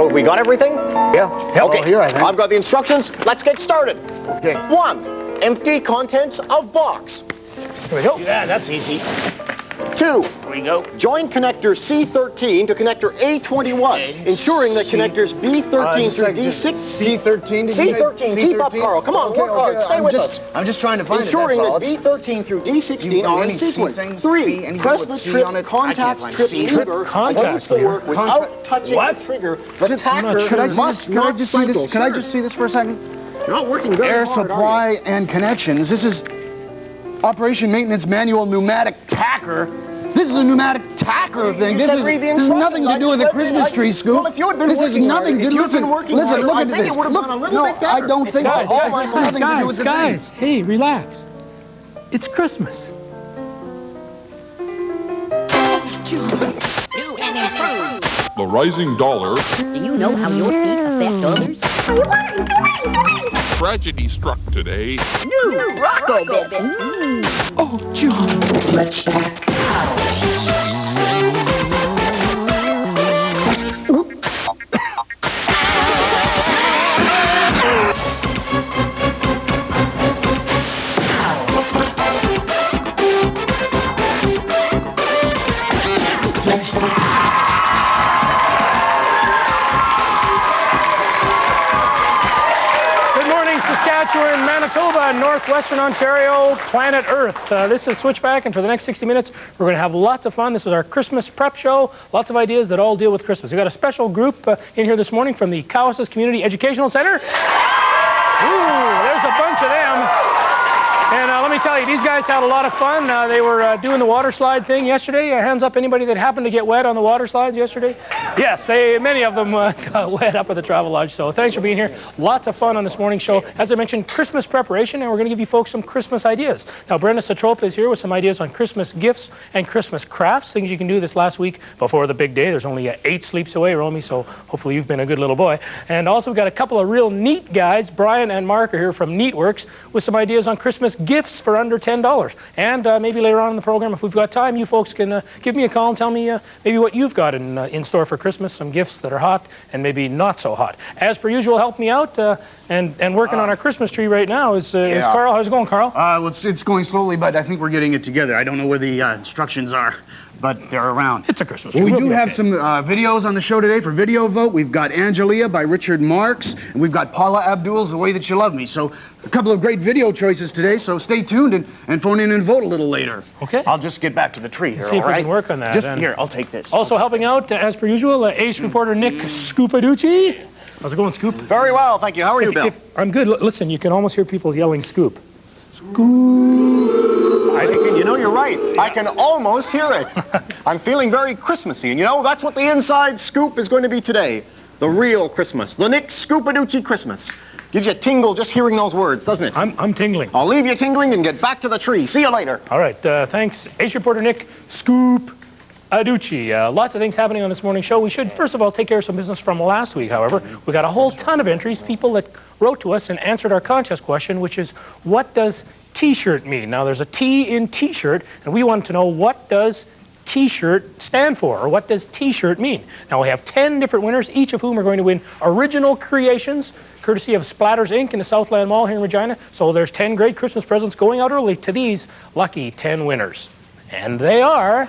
have we got everything? Yeah. Okay, here, I think. I've got the instructions. Let's get started. Okay. 1, empty contents of box. Here we go. Yeah, that's easy. 2, Here we go. join connector C13 to connector A21, ensuring that connectors B13 through D6... C13 to C13, keep up, Carl. Come on, work hard. Stay with us. I'm just trying to find Ensuring it, that B13 through D16 are in sequence. 3, press the trip contact trip lever against the work without touching the trigger. The tacker must not cycle. Can I just see this for a second? You're not working very Air hard, supply and connections. This is operation maintenance manual pneumatic tacker. This is a pneumatic tacker thing. This has nothing to do with the Christmas tree, Scoop. Well, if you had been this is nothing to do with listen, look I at think this. it would have gone a little bit better. I don't think so. Guys, hey, relax. It's Christmas. New and improved. The rising dollar. Do you know how your feet affect others? Tragedy struck today. New Rocco Bits. Oh, John. Switchback. Saskatchewan, Manitoba, Northwestern Ontario, planet Earth. This is Switchback, and for the next 60 minutes, we're going to have lots of fun. This is our Christmas prep show. Lots of ideas that all deal with Christmas. We've got a special group in here this morning from the Cowessess Community Educational Center. Ooh, there's a bunch of them. And let me tell you, these guys had a lot of fun. They were doing the water slide thing yesterday. Hands up, anybody that happened to get wet on the water slides yesterday? Yes, many of them got wet up at the Travel Lodge. So thanks for being here. Lots of fun on this morning's show. As I mentioned, Christmas preparation, and we're going to give you folks some Christmas ideas. Now, Brenda Satropa is here with some ideas on Christmas gifts and Christmas crafts, things you can do this last week before the big day. There's only 8 sleeps away, Romy, so hopefully you've been a good little boy. And also, we've got a couple of real neat guys. Brian and Mark are here from Neatworks with some ideas on Christmas gifts for under $10. And maybe later on in the program, if we've got time, you folks can give me a call and tell me maybe what you've got in store for Christmas, some gifts that are hot and maybe not so hot. As per usual, help me out and working on our Christmas tree right now is Carl. How's it going, Carl? Well, it's going slowly, but I think we're getting it together. I don't know where the instructions are, but they're around. It's a Christmas tree. Well, we do have some videos on the show today for Video Vote. We've got Angelia by Richard Marks, and we've got Paula Abdul's The Way That You Love Me. So a couple of great video choices today, so stay tuned and phone in and vote a little later. Okay. I'll just get back to the tree here, See if all right? we can work on that. Just here, I'll take this. Also helping out, as per usual, ace reporter Nick Scoopaducci. How's it going, Scoop? Very well, thank you. How are you, Bill? I'm good. Listen, you can almost hear people yelling Scoop. You know, you're right. I can almost hear it. I'm feeling very Christmassy, and you know, that's what the inside scoop is going to be today. The real Christmas. The Nick Scoopaducci Christmas. Gives you a tingle just hearing those words, doesn't it? I'm tingling. I'll leave you tingling and get back to the tree. See you later. All right, thanks. Ace reporter Nick Scoopaducci. Lots of things happening on this morning's show. We should, first of all, take care of some business from last week, however. We got a whole ton of entries, people that wrote to us and answered our contest question, which is, what does T-shirt mean? Now, there's a T in T-shirt, and we wanted to know, what does T-shirt stand for, or what does T-shirt mean? Now, we have 10 different winners, each of whom are going to win original creations, courtesy of Splatters Inc. in the Southland Mall here in Regina. So there's 10 great Christmas presents going out early to these lucky 10 winners. And they are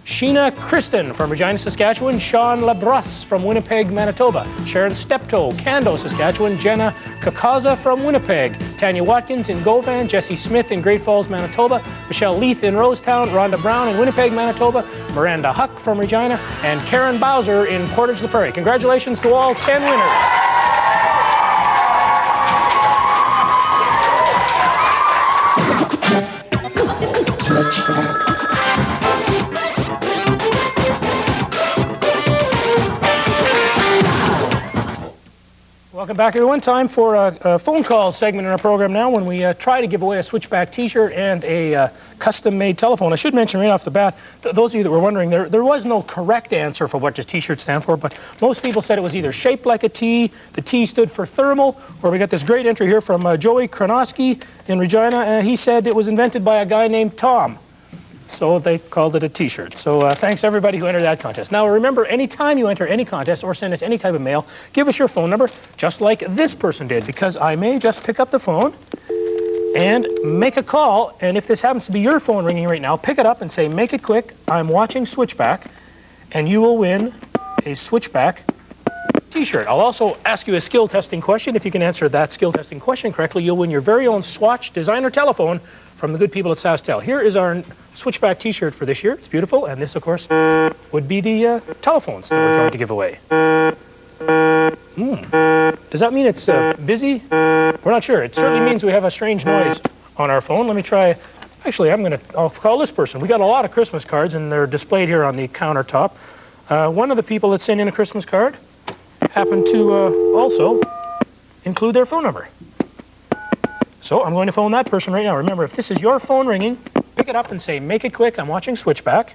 Sheena Kristen from Regina, Saskatchewan, Sean Labrosse from Winnipeg, Manitoba, Sharon Steptoe, Cando, Saskatchewan, Jenna Kakaza from Winnipeg, Tanya Watkins in Govan, Jesse Smith in Great Falls, Manitoba, Michelle Leith in Rosetown, Rhonda Brown in Winnipeg, Manitoba, Miranda Huck from Regina, and Karen Bowser in Portage-la Prairie. Congratulations to all 10 winners. Welcome back, everyone. Time for a phone call segment in our program now when we try to give away a Switchback T-shirt and a custom-made telephone. I should mention right off the bat, those of you that were wondering, there was no correct answer for what does T-shirt stand for, but most people said it was either shaped like a T, the T stood for thermal, or we got this great entry here from Joey Kronosky in Regina. He said it was invented by a guy named Tom. so they called it a T-shirt. So thanks everybody who entered that contest. Now remember, anytime you enter any contest or send us any type of mail, give us your phone number, just like this person did, because I may just pick up the phone and make a call, and if this happens to be your phone ringing right now, pick it up and say, make it quick, I'm watching Switchback, and you will win a Switchback T-shirt. I'll also ask you a skill testing question. If you can answer that skill testing question correctly, you'll win your very own Swatch designer telephone from the good people at SaskTel. Here is our Switchback T-shirt for this year. It's beautiful, and this, of course, would be the telephones that we're going to give away. Does that mean it's busy? We're not sure. It certainly means we have a strange noise on our phone. Let me try. Actually, I'll call this person. We got a lot of Christmas cards, and they're displayed here on the countertop. One of the people that sent in a Christmas card happened to also include their phone number. So I'm going to phone that person right now. Remember, if this is your phone ringing, pick it up and say, make it quick, I'm watching Switchback.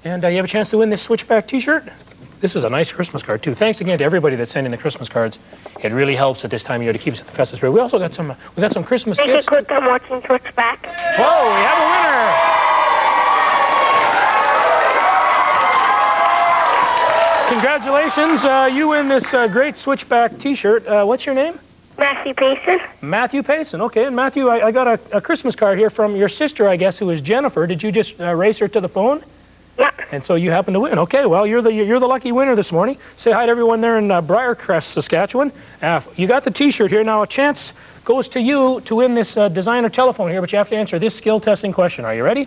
And you have a chance to win this Switchback T-shirt. This is a nice Christmas card, too. Thanks again to everybody that sent in the Christmas cards. It really helps at this time of year to keep us at the festive spirit. We also got some Christmas gifts. Make it quick, I'm watching Switchback. Whoa, we have a winner! Congratulations, you win this great Switchback T-shirt. What's your name? Matthew Payson. Matthew Payson, okay. And Matthew, I got a Christmas card here from your sister, I guess, who is Jennifer. Did you just race her to the phone? Yep. And so you happen to win. Okay, well, you're the lucky winner this morning. Say hi to everyone there in Briarcrest, Saskatchewan. You got the T-shirt here. Now a chance goes to you to win this designer telephone here, but you have to answer this skill testing question. Are you ready?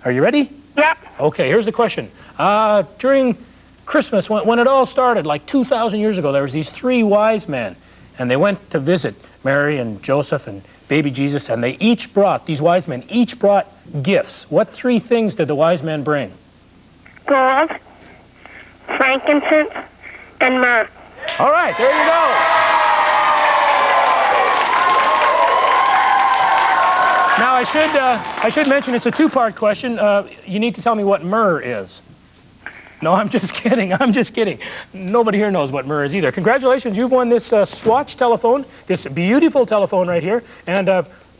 Are you ready? Yep. Okay, here's the question. During Christmas, when it all started, like 2,000 years ago, there was these three wise men, and they went to visit Mary and Joseph and baby Jesus, and these wise men each brought gifts. What three things did the wise men bring? Gold, frankincense, and myrrh. All right, there you go. Now, I should mention it's a two-part question. You need to tell me what myrrh is. No, I'm just kidding. I'm just kidding. Nobody here knows what myrrh is either. Congratulations, you've won this Swatch telephone, this beautiful telephone right here. And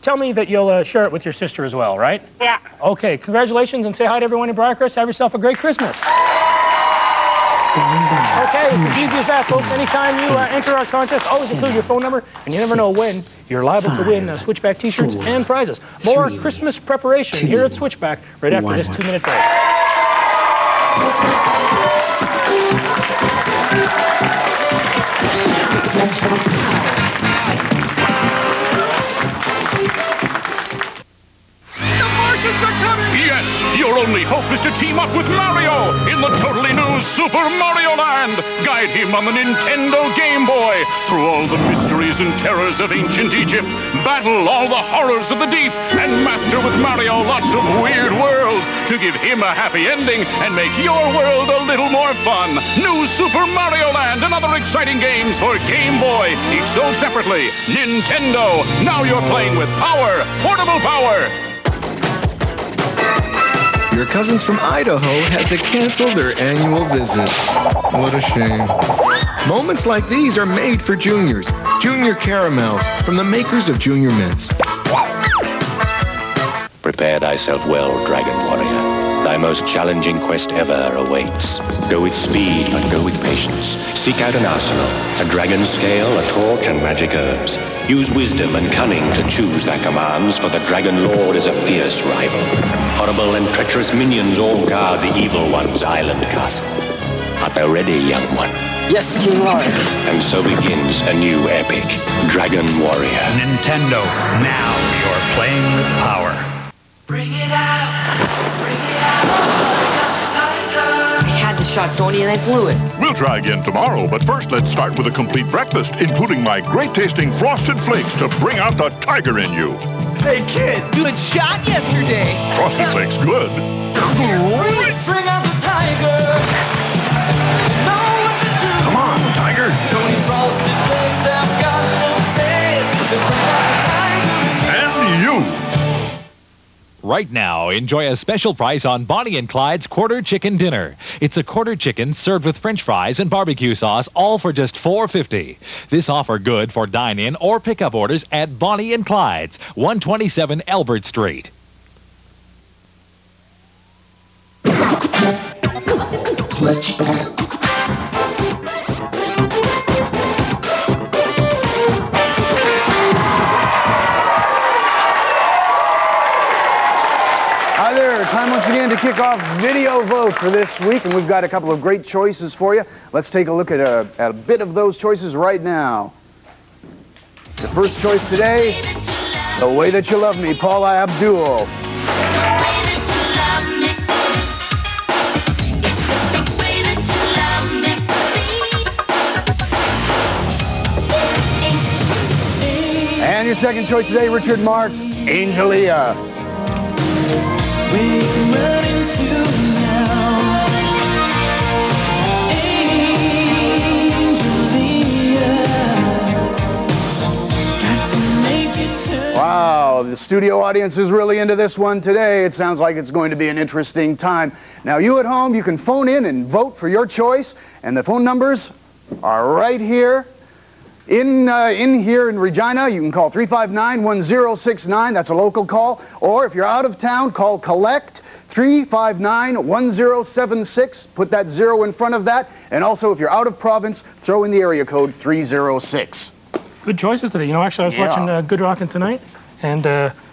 tell me that you'll share it with your sister as well, right? Yeah. Okay, congratulations, and say hi to everyone in Briarcrest. Have yourself a great Christmas. Okay, it's as easy as that, folks. Anytime you enter our contest, always include your phone number, and you never know when you're liable to win Switchback T-shirts and prizes. More Christmas preparation here at Switchback right after this 2-minute break. Yes, your only hope is to team up with Mario in the totally new Super Mario Land. Guide him on the Nintendo Game Boy through all the mysteries and terrors of ancient Egypt. Battle all the horrors of the deep and master with Mario lots of weird worlds to give him a happy ending and make your world a little more fun. New Super Mario Land and other exciting games for Game Boy, each sold separately. Nintendo, now you're playing with power, portable power. Your cousins from Idaho had to cancel their annual visit. What a shame. Moments like these are made for juniors. Junior Caramels from the makers of Junior Mints. Prepare thyself well, Dragon Warrior. Thy most challenging quest ever awaits. Go with speed, but go with patience. Seek out an arsenal, a dragon scale, a torch, and magic herbs. Use wisdom and cunning to choose thy commands, for the Dragon Lord is a fierce rival. Horrible and treacherous minions all guard the Evil One's island castle. Art thou ready, young one? Yes, King Lord. And so begins a new epic, Dragon Warrior. Nintendo, now you're playing with power. Bring it out. Bring it out. Bring out the tiger. I had the shot, Tony, and I blew it. We'll try again tomorrow, but first let's start with a complete breakfast, including my great-tasting Frosted Flakes to bring out the tiger in you. Hey, kid, good shot yesterday. Frosted Flakes good. Bring out the tiger. Know what to do. Come on, tiger. Tony's Frosted Flakes have got the taste. They bring out the tiger. And you. Right now, enjoy a special price on Bonnie and Clyde's Quarter Chicken Dinner. It's a quarter chicken served with French fries and barbecue sauce, all for just $4.50. This offer good for dine-in or pickup orders at Bonnie and Clyde's, 127 Elbert Street. Switchback. Hi there, time once again to kick off Video Vote for this week, and we've got a couple of great choices for you. Let's take a look at a bit of those choices right now. The first choice today, The Way That You Love Me, Paula Abdul. And your second choice today, Richard Marx, Angelia. Wow, the studio audience is really into this one today. It sounds like it's going to be an interesting time. Now, you at home, you can phone in and vote for your choice, and the phone numbers are right here. In here in Regina, you can call 359-1069. That's a local call. Or if you're out of town, call Collect 359-1076. Put that 0 in front of that. And also, if you're out of province, throw in the area code 306. Good choices today. You know, actually, I was watching Good Rockin' tonight, and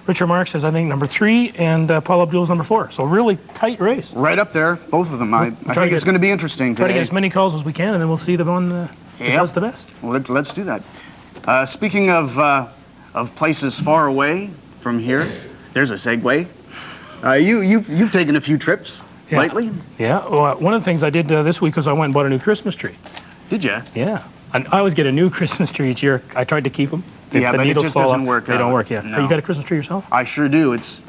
Richard Marx is, I think, number 3, and Paul Abdul's number 4. So really tight race. Right up there, both of them. I think it's going to be interesting today. Try to get as many calls as we can, and then we'll see the one that does the best. Well, let's do that. Speaking of places far away from here, there's a segue. You've taken a few trips lately. Yeah. Well, one of the things I did this week was I went and bought a new Christmas tree. Did you? Yeah. And I always get a new Christmas tree each year. I tried to keep them. Yeah, but it just doesn't work. They don't work. Yeah. No. You got a Christmas tree yourself? I sure do. It's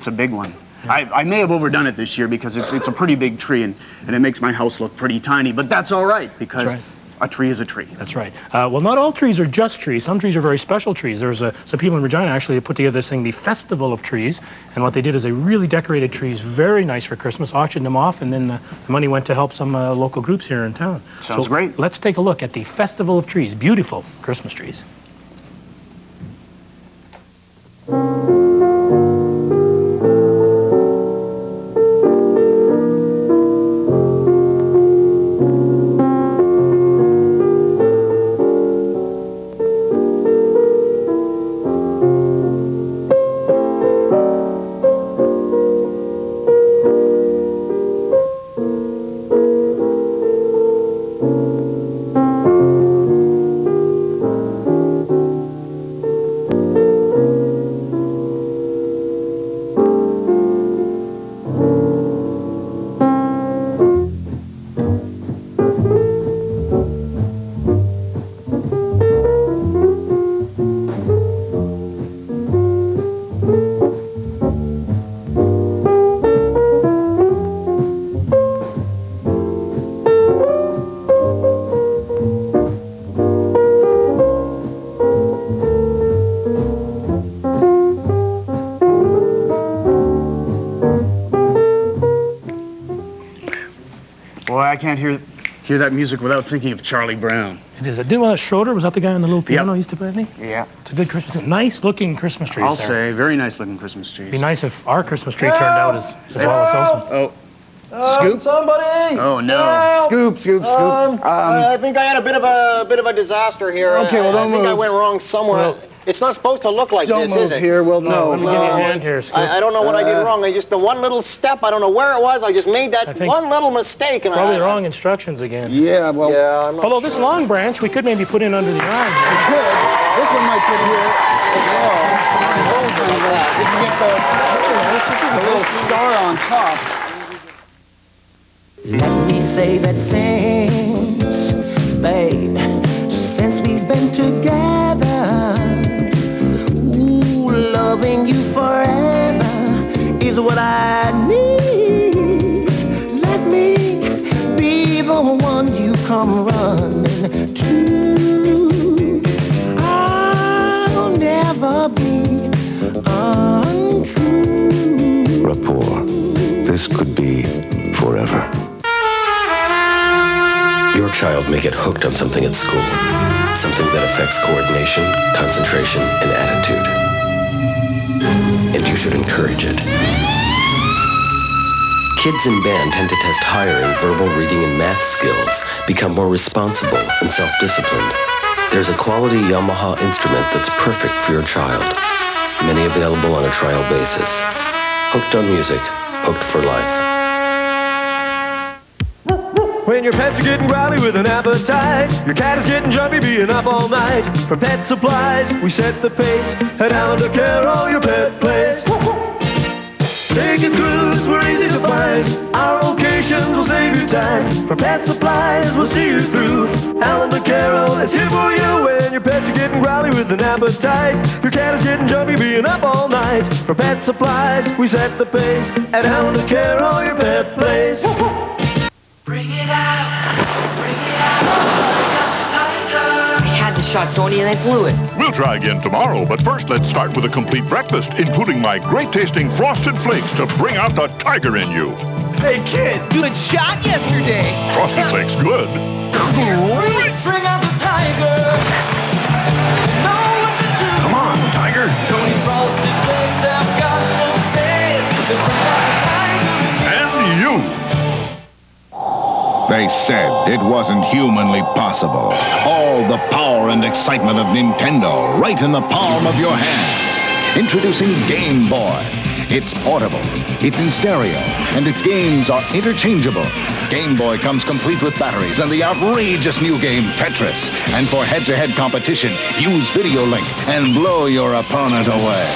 a big one. Yeah. I may have overdone it this year because it's a pretty big tree and it makes my house look pretty tiny. But that's all right because a tree is a tree. That's right. Well, not all trees are just trees. Some trees are very special trees. There's some people in Regina actually put together this thing, the Festival of Trees, and what they did is they really decorated trees very nice for Christmas, auctioned them off, and then the money went to help some local groups here in town. Sounds great. Let's take a look at the Festival of Trees. Beautiful Christmas trees. Boy, I can't hear that music without thinking of Charlie Brown. It is. Didn't Schroeder, was that the guy on the little piano he used to play, I think? Yeah. It's a good Christmas tree. Nice looking Christmas trees. I'll say, very nice looking Christmas trees. It'd be nice if our Christmas tree turned out as well as those. Scoop? Somebody! Oh no! Scoop! I think I had a bit of a disaster here. Okay, well don't I think move. I went wrong somewhere. Well, it's not supposed to look like don't this, move is it? here. Well, no. Let me give you a hand here, Scoop. I don't know what I did wrong. I just the one little step. I don't know where it was. I just made that one little mistake, and probably the wrong instructions again. Yeah, well. Yeah, I'm not although this long branch we could maybe put in under the arm. We could. This one might fit here as well. You can get the little star on top. Let me say that since, babe, since we've been together, ooh, loving you forever is what I need. Let me be the one you come running to. I'll never be untrue. Rapport. This could be forever. Your child may get hooked on something at school, something that affects coordination, concentration, and attitude. And you should encourage it. Kids in band tend to test higher in verbal, reading, and math skills, become more responsible and self-disciplined. There's a quality Yamaha instrument that's perfect for your child. Many available on a trial basis. Hooked on music, hooked for life. When your pets are getting growly with an appetite, your cat is getting jumpy being up all night. From Pet Supplies, we set the pace. Head down to Carol, your pet place. Take a cruise, we're easy to find. Our locations will save you time. For Pet Supplies, we'll see you through. Alan to Carol is here for you. When your pets are getting growly with an appetite, your cat is getting jumpy being up all night. For Pet Supplies, we set the pace. At Alan to Carol, your pet place. Bring it out, bring it out. I had the shot, Tony, and I blew it. We'll try again tomorrow, but first let's start with a complete breakfast, including my great-tasting Frosted Flakes to bring out the tiger in you. Hey, kid, good shot yesterday. Frosted Flakes good. Bring out the tiger. Know what to do. Come on, tiger. Tony's Frosted Flakes have got the taste. They bring out the tiger. And you. They said it wasn't humanly possible. All the power and excitement of Nintendo right in the palm of your hand. Introducing Game Boy. It's portable, it's in stereo, and its games are interchangeable. Game Boy comes complete with batteries and the outrageous new game Tetris. And for head-to-head competition, use Video Link and blow your opponent away.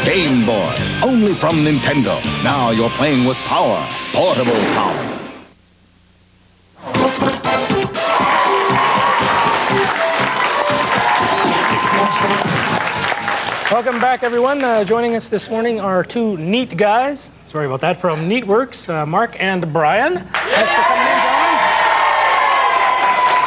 Game Boy, only from Nintendo. Now you're playing with power, portable power. Welcome back, everyone. Joining us this morning are two neat guys. Sorry about that, from Neatworks, Mark and Brian. Thanks for coming in, gentlemen.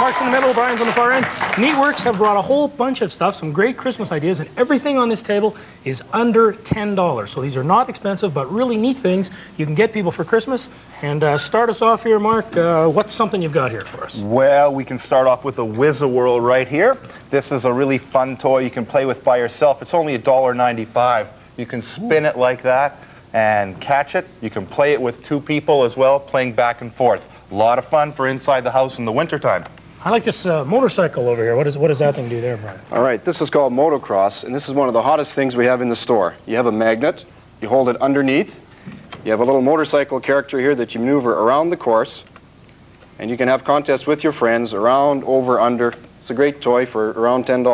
Mark's in the middle, Brian's on the far end. Neatworks have brought a whole bunch of stuff, some great Christmas ideas, and everything on this table is under $10. So these are not expensive, but really neat things you can get people for Christmas. And start us off here, Mark. What's something you've got here for us? Well, we can start off with a Wiz-A-Whirl right here. This is a really fun toy you can play with by yourself. It's only $1.95. You can spin it like that and catch it. You can play it with two people as well, playing back and forth. A lot of fun for inside the house in the wintertime. I like this motorcycle over here. What does that thing do there, Brian? All right, this is called motocross, and this is one of the hottest things we have in the store. You have a magnet, you hold it underneath, you have a little motorcycle character here that you maneuver around the course, and you can have contests with your friends around, over, under. It's a great toy for around $10.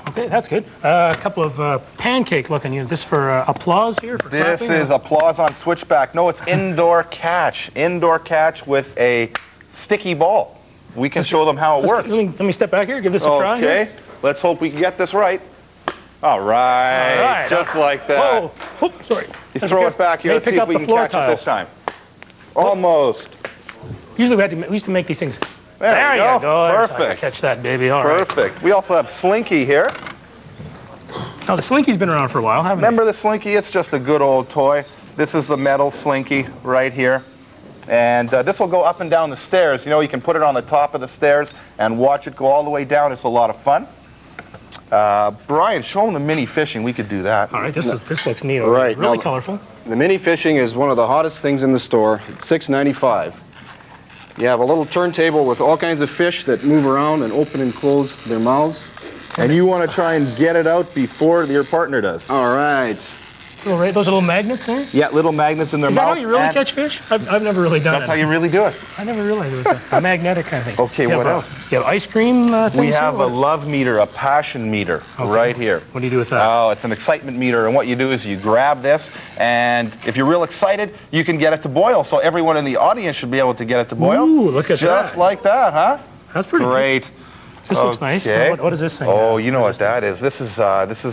Okay, that's good. A couple of pancake-looking units. This for applause here? For this clapping, is applause on Switchback. No, it's indoor catch. Indoor catch with a sticky ball. We can show them how it works. Let me step back here, give this a try. Okay, let's hope we can get this right. All right, just like that. Whoa, oh, sorry. You throw it back here, let's see if we can catch it this time. Almost. Usually we used to make these things. There you go. Perfect. Catch that, baby. All right. Perfect. We also have Slinky here. Now, the Slinky's been around for a while, haven't Remember the Slinky? It's just a good old toy. This is the metal Slinky right here. And this will go up and down the stairs. You know, you can put it on the top of the stairs and watch it go all the way down. It's a lot of fun. Brian, show them the mini fishing. We could do that. All right, this looks neat. All right, really now, colorful. The mini fishing is one of the hottest things in the store. It's $6.95. You have a little turntable with all kinds of fish that move around and open and close their mouths. And you want to try and get it out before your partner does. All right. Those little magnets there? Yeah, little magnets in their mouth. Is that how you really catch fish? I've never really done it. That's how you really do it. I never realized it was a magnetic kind of thing. Okay, what else? You have ice cream things? We have a love meter, a passion meter right here. What do you do with that? Oh, it's an excitement meter, and what you do is you grab this, and if you're real excited, you can get it to boil. So everyone in the audience should be able to get it to boil. Ooh, look at that. Just like that, huh? That's pretty great. Good. This looks nice. Now, what is this thing? Oh, you know what that is. This is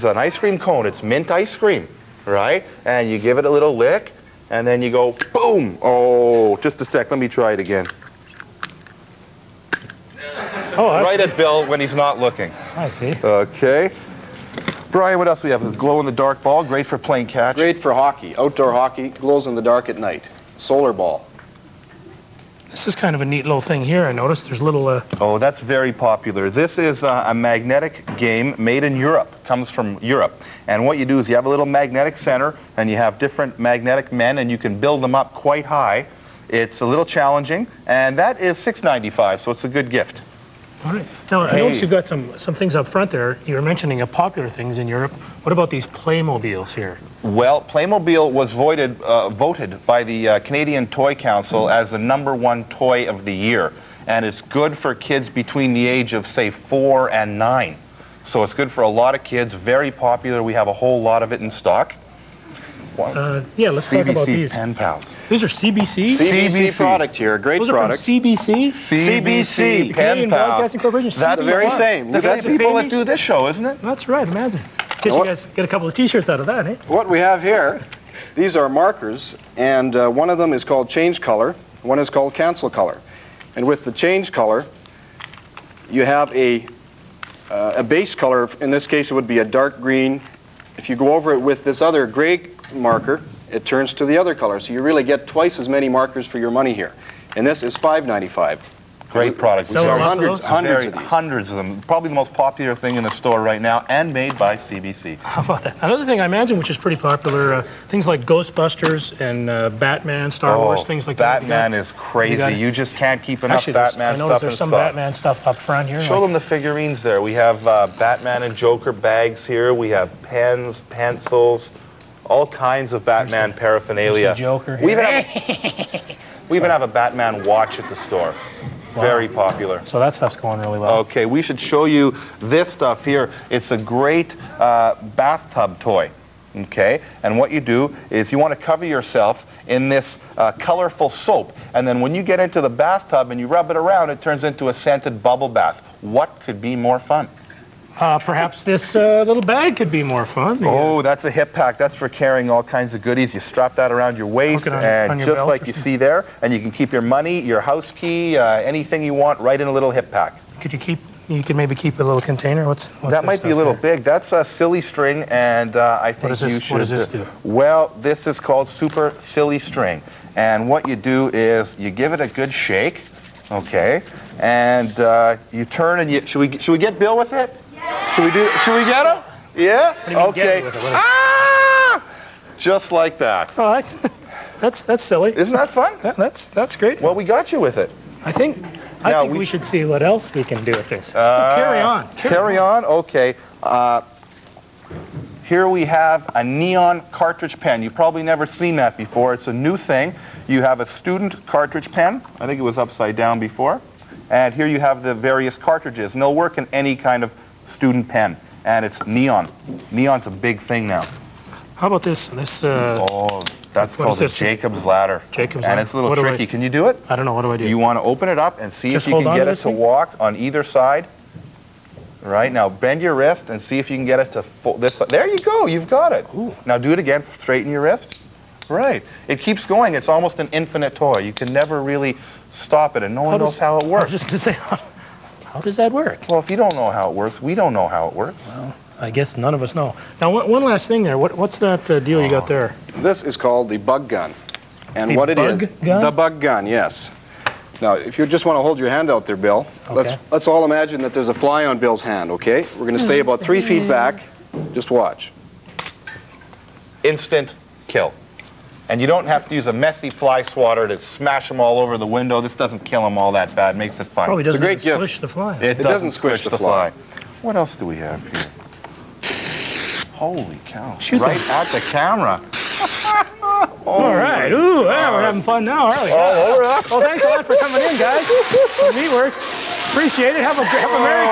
an ice cream cone. It's mint ice cream. Right? And you give it a little lick, and then you go, boom! Oh, just a sec. Let me try it again. Oh, right at Bill when he's not looking. I see. Okay. Brian, what else do we have? A glow-in-the-dark ball. Great for playing catch. Great for hockey. Outdoor hockey. Glows in the dark at night. Solar ball. This is kind of a neat little thing here. I noticed there's little... Oh, that's very popular. This is a magnetic game made in Europe. Comes from Europe. And what you do is you have a little magnetic center, and you have different magnetic men, and you can build them up quite high. It's a little challenging, and that is $6.95, so it's a good gift. All right. Now, I noticed you've got some things up front there. You were mentioning popular things in Europe. What about these Playmobiles here? Well, Playmobil was voted by the Canadian Toy Council as the #1 toy of the year. And it's good for kids between the age of, say, 4 and 9. So it's good for a lot of kids, very popular. We have a whole lot of it in stock. Yeah, let's talk about CBC these. Pen Pals. These are CBC? CBC product here, great Those product. Are from CBC? CBC Pen Canadian Pals. Broadcasting Corporation. That's CBC. the very same. The same people that do this show, isn't it? That's right, imagine. Guess you guys get a couple of T-shirts out of that, eh? What we have here, these are markers, and one of them is called change color, one is called cancel color. And with the change color, you have a base color. In this case, it would be a dark green. If you go over it with this other gray marker, it turns to the other color. So you really get twice as many markers for your money here. And this is $5.95. Great product. We sell hundreds of these. Hundreds of them. Probably the most popular thing in the store right now, and made by CBC. How about that? Another thing I imagine, which is pretty popular, things like Ghostbusters and Batman, Star Wars, things like that. Batman is crazy. You just can't keep enough Batman I stuff noticed in there's some stock. Batman stuff up front here. Show them the figurines there. We have Batman and Joker bags here. We have pens, pencils, all kinds of Batman paraphernalia. There's the Joker here. We even have a Batman watch at the store. Wow. Very popular. So that stuff's going really well. Okay, we should show you this stuff here. It's a great bathtub toy. Okay, and what you do is you want to cover yourself in this colorful soap, and then when you get into the bathtub and you rub it around, it turns into a scented bubble bath. What could be more fun? Perhaps this little bag could be more fun. Oh, that's a hip pack. That's for carrying all kinds of goodies. You strap that around your waist, and your just belt like you see there, and you can keep your money, your house key, anything you want, right in a little hip pack. You could maybe keep a little container. What's that might be a little big. That's a silly string, and I think you should. What does this do? Well, this is called Super Silly String, and what you do is you give it a good shake, okay, and you turn and you. Should we get Bill with it? Should we get him? Yeah? Okay. Just like that. Oh, that's silly. Isn't that fun? That's great. Well, we got you with it. I think we should see what else we can do with this. Carry on. Carry on? Okay. Here we have a neon cartridge pen. You've probably never seen that before. It's a new thing. You have a student cartridge pen. I think it was upside down before. And here you have the various cartridges. And they'll work in any kind of student pen, and it's neon. Neon's a big thing now. How about this? Oh, that's called the Jacob's Ladder. Jacob's and Ladder. it's a little tricky. Can you do it? I don't know. What do I do? You want to open it up and see Just if you can hold get on to it this to thing? walk on either side. Right now, bend your wrist and see if you can get it to this side. There you go. You've got it. Ooh. Now do it again. Straighten your wrist. Right. It keeps going. It's almost an infinite toy. You can never really stop it, and no one knows how it works. I was just going to say, how does that work? Well, if you don't know how it works, we don't know how it works. Well, I guess none of us know. Now, one last thing there. What's that deal you got there? This is called the bug gun. And The what it is, bug gun? the bug gun, yes. Now, if you just want to hold your hand out there, Bill, Okay. let's all imagine that there's a fly on Bill's hand, okay? We're going to stay about 3 feet back. Just watch. Instant kill. And you don't have to use a messy fly swatter to smash them all over the window. This doesn't kill them all that bad. Makes it fun. Probably It's a doesn't great gift. squish the fly. It doesn't squish the fly. What else do we have here? Holy cow. Shoot right them. at the camera. All right. Ooh, yeah, we're having fun now, aren't we? All over us. Well, thanks a lot for coming in, guys. Meatworks. Appreciate it. Have a Merry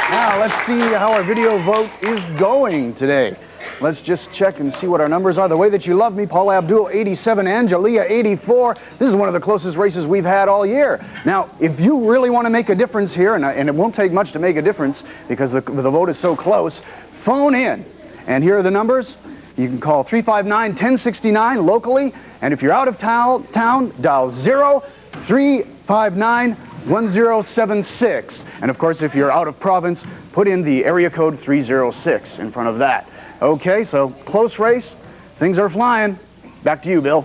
Now, let's see how our video vote is going today. Let's just check and see what our numbers are. The Way That You Love Me, Paula Abdul, 87, Angelia, 84. This is one of the closest races we've had all year. Now, if you really want to make a difference here, and it won't take much to make a difference because the vote is so close, phone in. And here are the numbers. You can call 359-1069 locally, and if you're out of town, dial 0359-1076. And of course, if you're out of province, put in the area code 306 in front of that. Okay, so close race. things are flying. Back to you, Bill.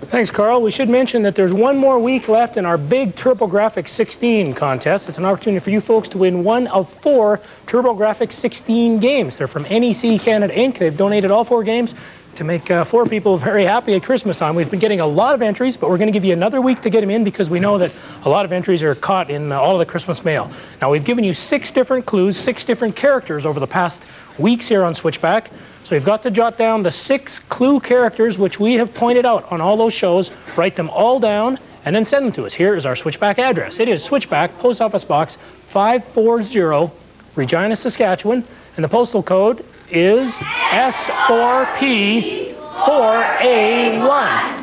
Thanks, Carl. We should mention that there's one more week left in our big TurboGrafx 16 contest. It's an opportunity for you folks to win one of 4 TurboGrafx 16 games. They're from NEC Canada Inc. They've donated all 4 games to make 4 people very happy at Christmas time. We've been getting a lot of entries, but we're going to give you another week to get them in because we know that a lot of entries are caught in all of the Christmas mail. Now, we've given you 6 different clues, 6 different characters over the past weeks here on Switchback. So you've got to jot down the 6 clue characters which we have pointed out on all those shows, write them all down, and then send them to us. Here is our Switchback address. It is Switchback, Post Office Box 540, Regina, Saskatchewan, and the postal code is S4P4A1.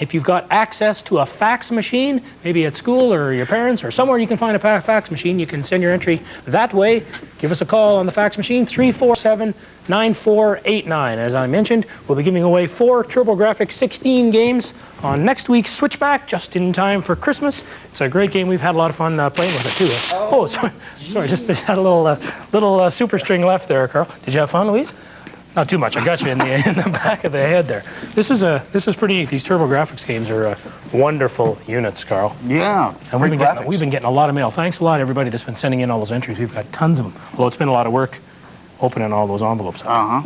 If you've got access to a fax machine, maybe at school or your parents or somewhere you can find a fax machine, you can send your entry that way. Give us a call on the fax machine, 347-9489. As I mentioned, we'll be giving away 4 TurboGrafx 16 games on next week's Switchback, just in time for Christmas. It's a great game. We've had a lot of fun playing with it, too. Oh, sorry, just had a little super string left there, Carl. Did you have fun, Louise? Not too much. I got you in the back of the head there. This is pretty neat. These TurboGrafx games are wonderful units, Carl. Yeah. And we've been getting a lot of mail. Thanks a lot, everybody that's been sending in all those entries. We've got tons of them. Although it's been a lot of work opening all those envelopes. Uh-huh.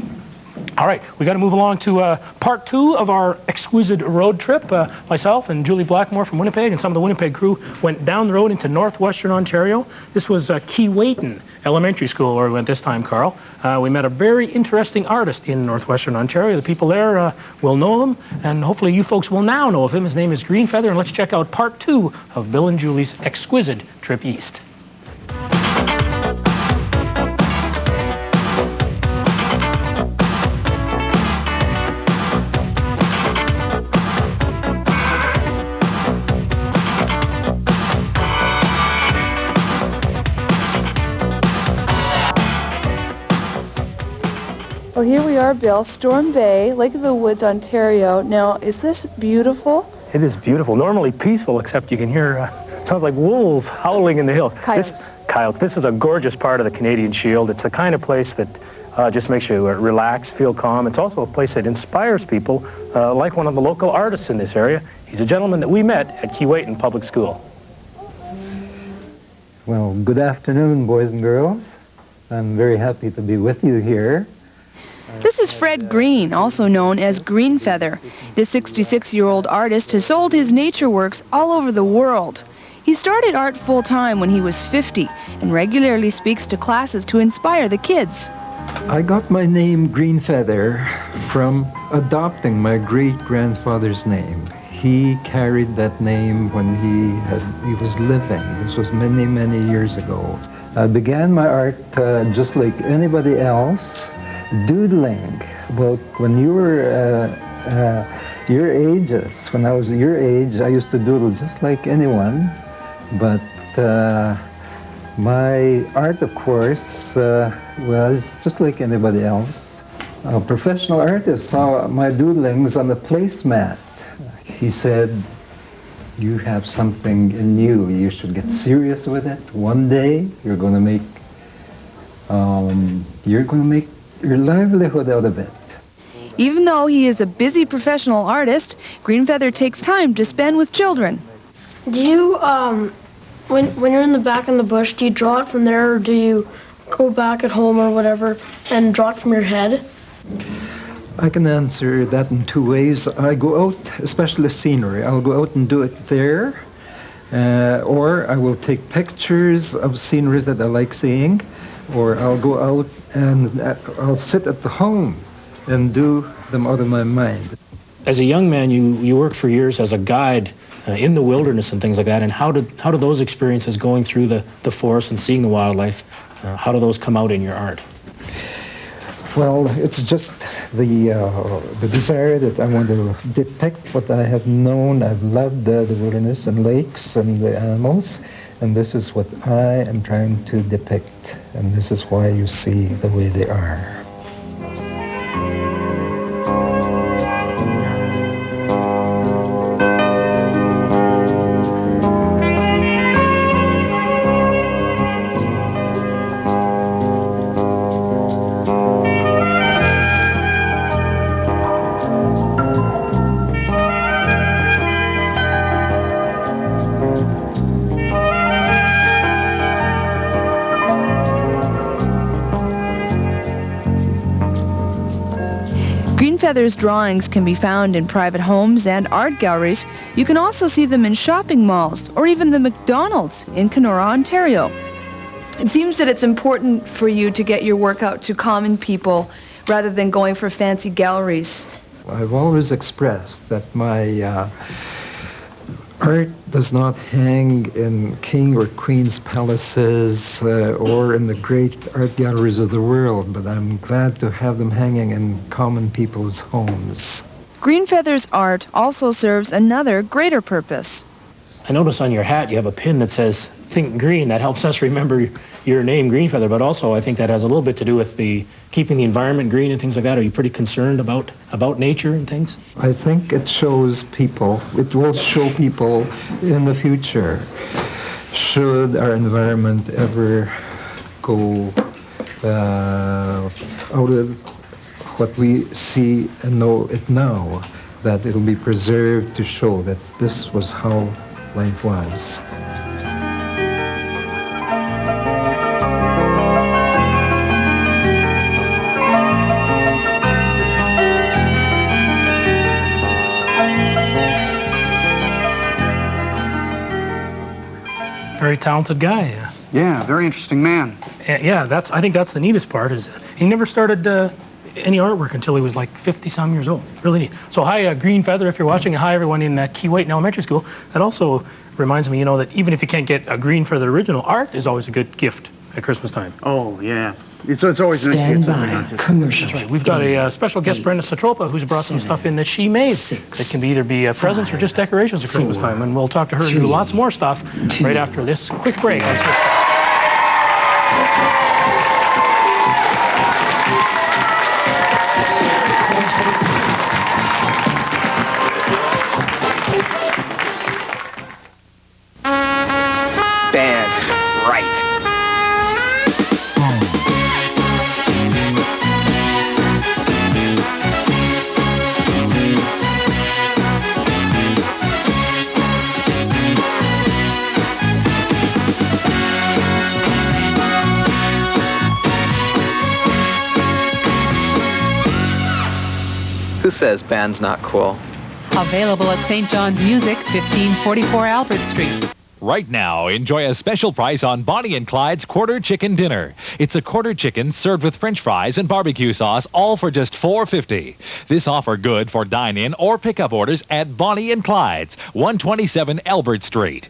All right, we got to move along to part 2 of our exquisite road trip. Myself and Julie Blackmore from Winnipeg and some of the Winnipeg crew went down the road into northwestern Ontario. This was Keewatin Elementary School where we went this time, Carl. We met a very interesting artist in northwestern Ontario. The people there will know him, and hopefully you folks will now know of him. His name is Greenfeather, and let's check out part 2 of Bill and Julie's exquisite trip east. Well, here we are, Bill, Storm Bay, Lake of the Woods, Ontario. Now, is this beautiful? It is beautiful. Normally peaceful, except you can hear, sounds like wolves howling in the hills. Coyotes. This is a gorgeous part of the Canadian Shield. It's the kind of place that just makes you relax, feel calm. It's also a place that inspires people, like one of the local artists in this area. He's a gentleman that we met at Keewatin Public School. Well, good afternoon, boys and girls. I'm very happy to be with you here. This is Fred Green, also known as Greenfeather. This 66-year-old artist has sold his nature works all over the world. He started art full-time when he was 50 and regularly speaks to classes to inspire the kids. I got my name Greenfeather from adopting my great-grandfather's name. He carried that name when he was living. This was many, many years ago. I began my art just like anybody else, doodling. About when you were your ages, when I was your age, I used to doodle just like anyone. But my art, of course, was just like anybody else. A professional artist saw my doodlings on the placemat. He said, "You have something in you. You should get serious with it. One day, you're going to make your livelihood out of it." Even though he is a busy professional artist, Greenfeather takes time to spend with children. Do you, when you're in the back in the bush, do you draw it from there, or do you go back at home or whatever and draw it from your head? I can answer that in 2 ways. I go out, especially scenery, I'll go out and do it there, or I will take pictures of sceneries that I like seeing, or I'll go out and I'll sit at the home and do them out of my mind. As a young man, you worked for years as a guide in the wilderness and things like that, and how do those experiences going through the forest and seeing the wildlife, how do those come out in your art? Well, it's just the desire that I want to depict what I have known. I've loved the wilderness and lakes and the animals, and this is what I am trying to depict, and this is why you see the way they are. Feather's drawings can be found in private homes and art galleries. You can also see them in shopping malls or even the McDonald's in Kenora, Ontario. It seems that it's important for you to get your work out to common people rather than going for fancy galleries. I've always expressed that my art does not hang in king or queen's palaces or in the great art galleries of the world, but I'm glad to have them hanging in common people's homes. Greenfeather's art also serves another greater purpose. I notice on your hat you have a pin that says Think Green. That helps us remember your name, Greenfeather, but also I think that has a little bit to do with the keeping the environment green and things like that. Are you pretty concerned about nature and things? I think it shows people, it will show people in the future, should our environment ever go out of what we see and know it now, that it'll be preserved to show that this was how life was. Very talented guy. Yeah, very interesting man. Yeah, I think that's the neatest part, is he never started any artwork until he was like 50-some years old. Really neat. So hi, Greenfeather, if you're watching, and hi everyone in Keewatin Elementary School. That also reminds me, that even if you can't get a Greenfeather original, art is always a good gift at Christmas time. Oh, yeah. It's always nice to get something on Commercial. That's right. We've got a special guest, Brenda Satropa, who's brought some stuff in that she made. That can either be presents or just decorations at Christmas time. And we'll talk to her and do lots more stuff right after this quick break. Who says band's not cool? Available at St. John's Music, 1544 Albert Street. Right now, enjoy a special price on Bonnie and Clyde's Quarter Chicken Dinner. It's a quarter chicken served with French fries and barbecue sauce, all for just $4.50. This offer good for dine-in or pickup orders at Bonnie and Clyde's, 127 Albert Street.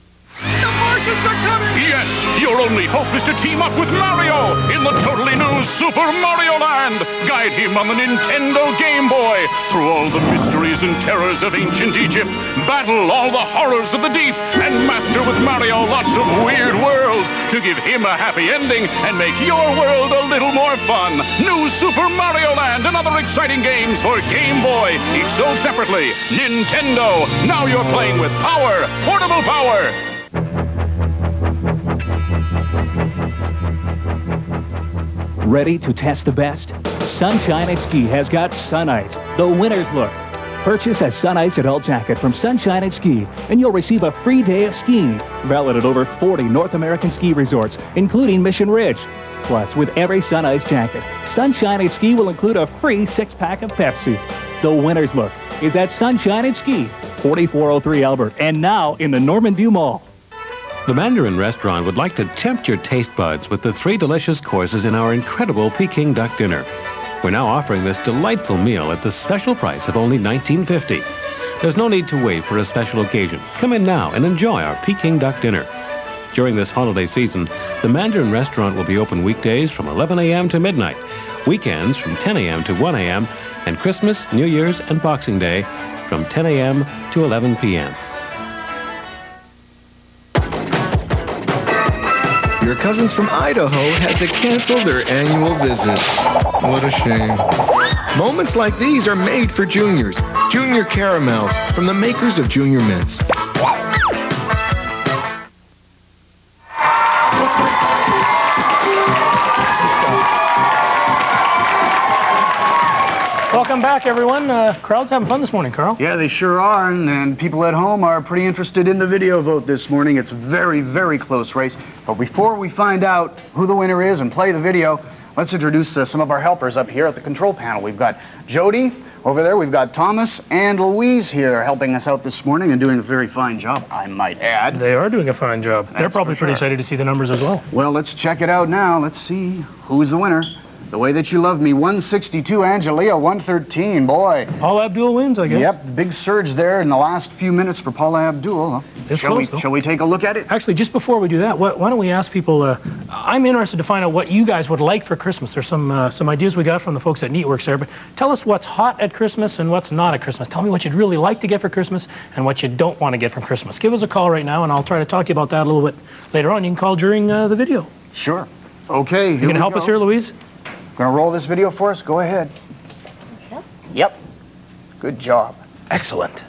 Yes, your only hope is to team up with Mario in the totally new Super Mario Land. Guide him on the Nintendo Game Boy through all the mysteries and terrors of ancient Egypt, battle all the horrors of the deep, and master with Mario lots of weird worlds to give him a happy ending and make your world a little more fun. New Super Mario Land and other exciting games for Game Boy, each sold separately. Nintendo, now you're playing with power, portable power. Ready to test the best? Sunshine at Ski has got Sun Ice, the winner's look. Purchase a Sun Ice adult jacket from Sunshine at Ski, and you'll receive a free day of skiing, valid at over 40 North American ski resorts, including Mission Ridge. Plus, with every Sun Ice jacket, Sunshine at Ski will include a free 6-pack of Pepsi. The winner's look is at Sunshine at Ski, 4403 Albert, and now in the Norman View Mall. The Mandarin Restaurant would like to tempt your taste buds with the 3 delicious courses in our incredible Peking duck dinner. We're now offering this delightful meal at the special price of only $19.50. There's no need to wait for a special occasion. Come in now and enjoy our Peking duck dinner. During this holiday season, the Mandarin Restaurant will be open weekdays from 11 a.m. to midnight, weekends from 10 a.m. to 1 a.m., and Christmas, New Year's, and Boxing Day from 10 a.m. to 11 p.m. Your cousins from Idaho had to cancel their annual visit. What a shame. Moments like these are made for juniors. Junior caramels from the makers of Junior Mints. Welcome back, everyone. Crowd's having fun this morning, Carl. Yeah, they sure are, and people at home are pretty interested in the video vote this morning. It's a very, very close race. But before we find out who the winner is and play the video, let's introduce some of our helpers up here at the control panel. We've got Jody, Over there, we've got Thomas and Louise here helping us out this morning and doing a very fine job, I might add. They are doing a fine job. They're probably pretty excited to see the numbers as well. Well, let's check it out now. Let's see who's the winner. The Way That You Love Me, 162. Angelia, 113. Boy. Paula Abdul wins, I guess. Yep, big surge there in the last few minutes for Paula Abdul. Shall we take a look at it? Actually, just before we do that, why don't we ask people, I'm interested to find out what you guys would like for Christmas. There's some ideas we got from the folks at Neatworks there, but tell us what's hot at Christmas and what's not at Christmas. Tell me what you'd really like to get for Christmas and what you don't want to get for Christmas. Give us a call right now, and I'll try to talk to you about that a little bit later on. You can call during the video. Sure. Okay, You going to help us here, Louise? Gonna roll this video for us? Go ahead. Yep. Good job. Excellent.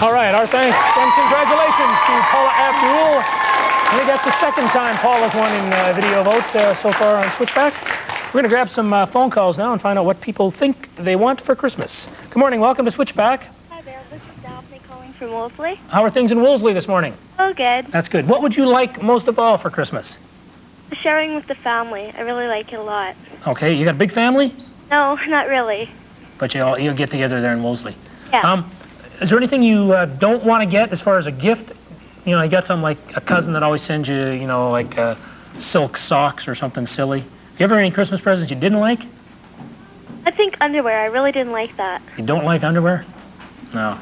All right, our thanks and congratulations to Paula Abdul. I think that's the second time Paula's won in video vote so far on Switchback. We're going to grab some phone calls now and find out what people think they want for Christmas. Good morning, welcome to Switchback. Hi there, this is Daphne calling from Wolseley. How are things in Wolseley this morning? Oh, good. That's good. What would you like most of all for Christmas? Sharing with the family. I really like it a lot. Okay, you got a big family? No, not really. But you'll get together there in Wolseley. Yeah. Is there anything you don't want to get as far as a gift you know, you got some like a cousin that always sends you, you know, like silk socks or something silly. You ever any Christmas presents you didn't like? I think underwear. I really didn't like that. You don't like underwear? No.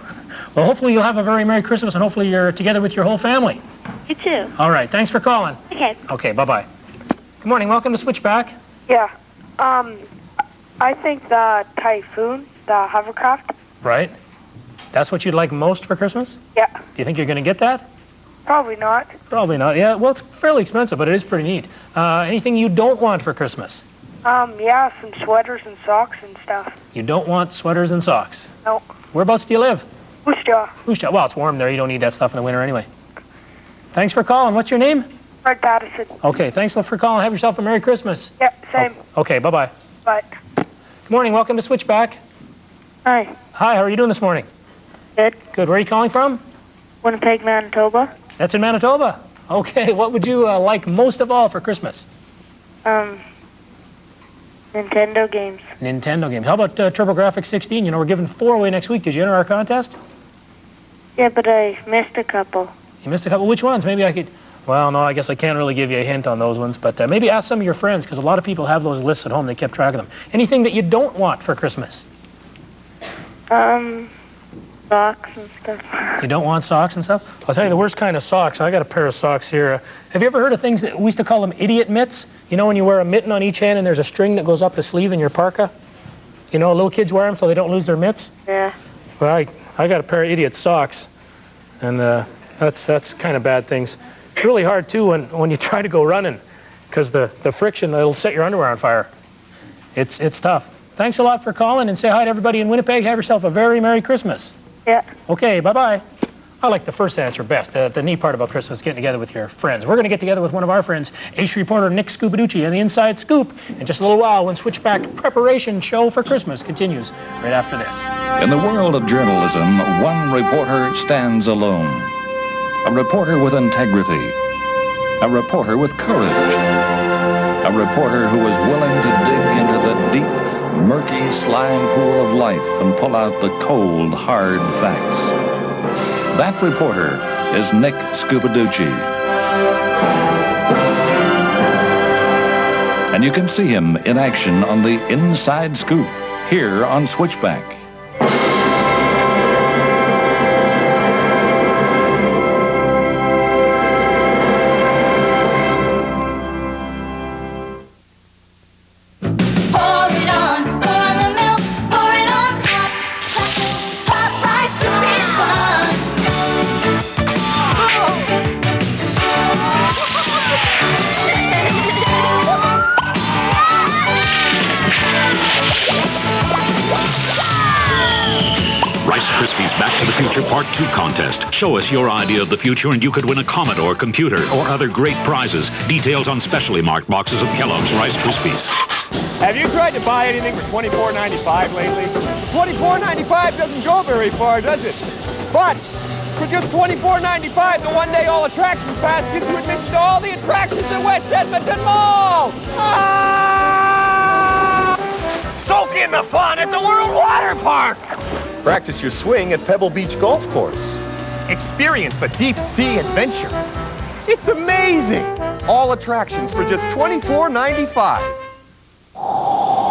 Well, hopefully you'll have a very Merry Christmas, and hopefully you're together with your whole family. You too. All right, thanks for calling. Okay. Okay, bye-bye. Good morning, welcome to Switchback. Yeah. I think the Typhoon, the hovercraft. Right. That's what you'd like most for Christmas? Yeah. Do you think you're going to get that? Probably not. Probably not. Yeah, well, it's fairly expensive, but it is pretty neat. Anything you don't want for Christmas? Yeah, some sweaters and socks and stuff. You don't want sweaters and socks? No. Whereabouts do you live? Worcester. Worcester. Well, it's warm there. You don't need that stuff in the winter anyway. Thanks for calling. What's your name? Fred Patterson. Okay, thanks for calling. Have yourself a Merry Christmas. Yeah, same. Okay, bye-bye. Bye. Good morning. Welcome to Switchback. Hi. Hi, how are you doing this morning? Good. Good. Where are you calling from? Winnipeg, Manitoba. That's in Manitoba. Okay, what would you like most of all for Christmas? Nintendo games. Nintendo games. How about TurboGrafx 16? You know, we're giving 4 away next week. Did you enter our contest? Yeah, but I missed a couple. You missed a couple. Which ones? Maybe I could... Well, no, I guess I can't really give you a hint on those ones, but maybe ask some of your friends, because a lot of people have those lists at home. They kept track of them. Anything that you don't want for Christmas? Socks and stuff. You don't want socks and stuff? I'll tell you the worst kind of socks. I got a pair of socks here. Have you ever heard of things that we used to call them idiot mitts? You know when you wear a mitten on each hand and there's a string that goes up the sleeve in your parka? You know, little kids wear them so they don't lose their mitts? Yeah. Well, I got a pair of idiot socks, and that's kind of bad things. It's really hard, too, when you try to go running, because the friction, it'll set your underwear on fire. It's tough. Thanks a lot for calling, and say hi to everybody in Winnipeg. Have yourself a very Merry Christmas. Yeah. Okay, bye-bye. I like the first answer best. The neat part about Christmas is getting together with your friends. We're going to get together with one of our friends, ace reporter Nick Scubaducci, and the Inside Scoop in just a little while when Switchback preparation show for Christmas continues right after this. In the world of journalism, one reporter stands alone. A reporter with integrity. A reporter with courage. A reporter who is willing to dig into the deep, murky slime pool of life and pull out the cold, hard facts. That reporter is Nick Scubaducci. And you can see him in action on the Inside Scoop here on Switchback. Part 2 contest. Show us your idea of the future and you could win a Commodore computer or other great prizes. Details on specially marked boxes of Kellogg's Rice Krispies. Have you tried to buy anything for $24.95 lately? $24.95 doesn't go very far, does it? But for just $24.95, the one-day all attractions pass gives you admission to all the attractions at West Edmonton Mall! Ah! Soak in the fun at the World Water Park! Practice your swing at Pebble Beach Golf Course. Experience the deep sea adventure. It's amazing! All attractions for just $24.95.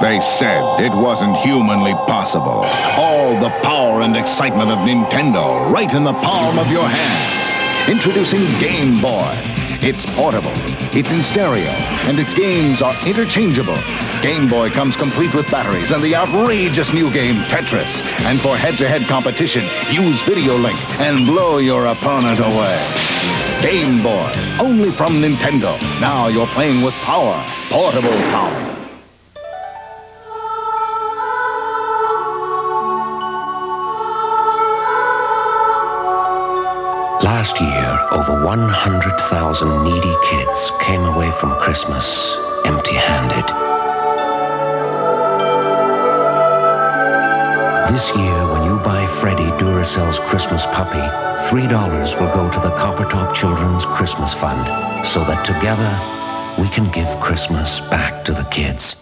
They said it wasn't humanly possible. All the power and excitement of Nintendo right in the palm of your hand. Introducing Game Boy. It's portable, it's in stereo, and its games are interchangeable. Game Boy comes complete with batteries and the outrageous new game Tetris. And for head-to-head competition, use Video Link and blow your opponent away. Game Boy, only from Nintendo. Now you're playing with power, portable power. Last year, over 100,000 needy kids came away from Christmas empty-handed. This year, when you buy Freddie Duracell's Christmas puppy, $3 will go to the Coppertop Children's Christmas Fund, so that together we can give Christmas back to the kids.